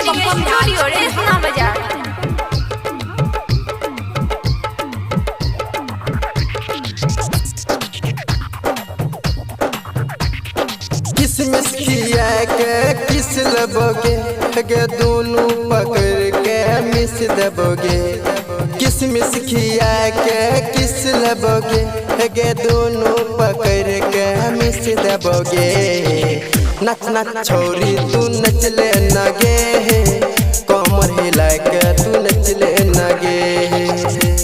Recording studio Resna बाजार। किसमिस खिया के किस लबोगे गे दोनों पकड़ के मिस दबोगे। किसमिस खिया के किस लबोगे गे दोनों पकड़ के मिस दबोगे। नच नच छोरी तू नचले नगे कमर हिला के तू नचले नगे।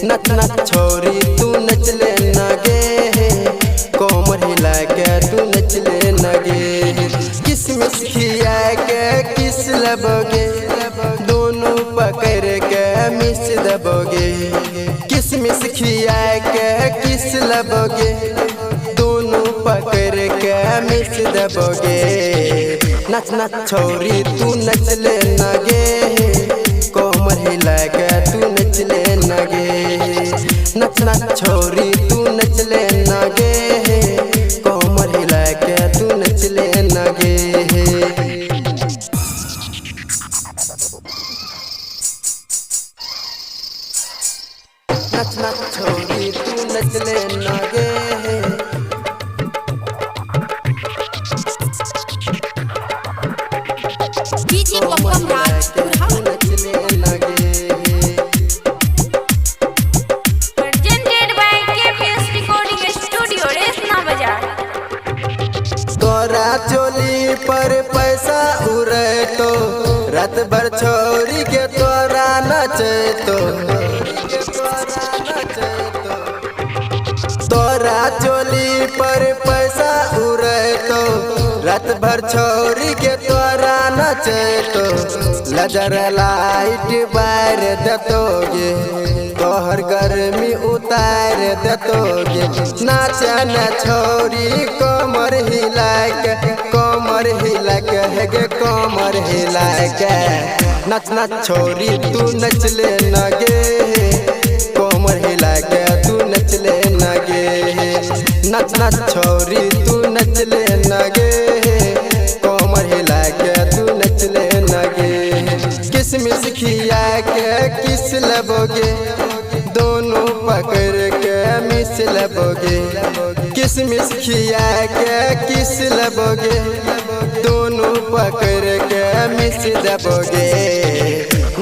नच नच छोरी तू नचले नगे कमर हिला के तू नचले नगे। किसमिस खिया के किस लबोगे दोनों पकड़ के मिस दबोगे। किसमिस खिया के किस लबोगे दोनों पकड़ के मिस दबोगे। नच नच छोरी तू नचले नगे कमर हिला के तू नचले नगे। नच नच छोरी तू नचले नगे कमर हिला के तू नचले नगे। नच नच छोरी तू नचले नगे। डीजे बम राज नचले नगे। Presented by KPS recording studio Resna Bazar. तोरा चोली पर पैसा उड़े तो रात भर छोरी के तोरा नचे तो। तोरा चोली पर पैसा उड़े तो रात भर छोरी के तोरा नचे तो। लजर लाइट बार दतोगे तोहर गर्मी उतार दतोगे। नाचा न छोरी कमर हिला के कमर हिला के गे कमर हिला के। नच नच छोरी तू नचले नगे कमर हिला के तू नचले नगे। नच नच छोरी तू नचले नगे कमर हिला के तू नचले नगे। किसमिस खिया के किस लबोगे दोनों पकड़ के मिस लबोगे। किसमिस खिया के किस लबोगे दोनों पकड़ के मिस दबोगे।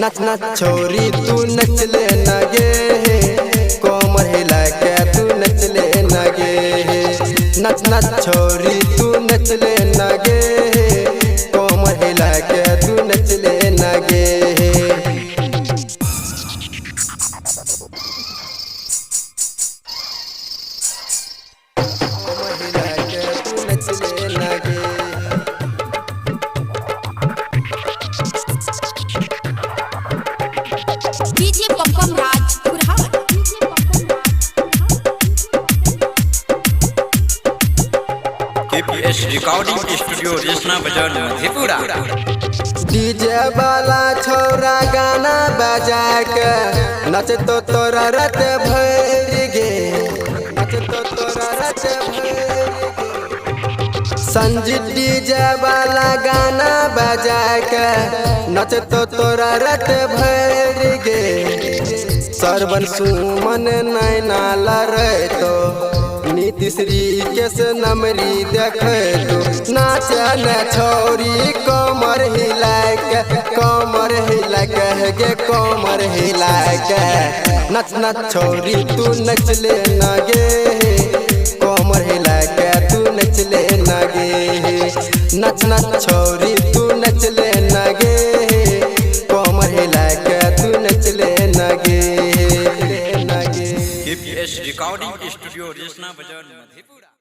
नच नच छोरी तू नचले नगे कमर हिला के तू नचले नगे। नच नच छोरी तू नचले नगे कमर हिला के तू नचले नगे। कमर हिला के तू नचले नगे। डीजे बम राज केपीएस रिकॉर्डिंग स्टूडियो रेसना बाजार मधेपुरा। डीजे वाला छोरा गाना बजा के नच तो तोरा रत भर गे। नच तो तोरा रत भर गे। संजीत डीजे वाला गाना बजा के नच तो तोरा रत भर गे। सरवन सुमन नैना लड़े तो नीतीश्री केस नमरी देखे तो। नाचा न छोरी कमर हिला के कमर हिला के गे कमर हिला के। नच नच छोरी तू नचले नगे कमर हिला के तू नचले नगे। नच नच छोरी तू नचले नगे कमर हिला के तू नचले नगे। केपीएस रिकॉर्डिंग स्टूडियो रेसना बाजार मधेपुरा।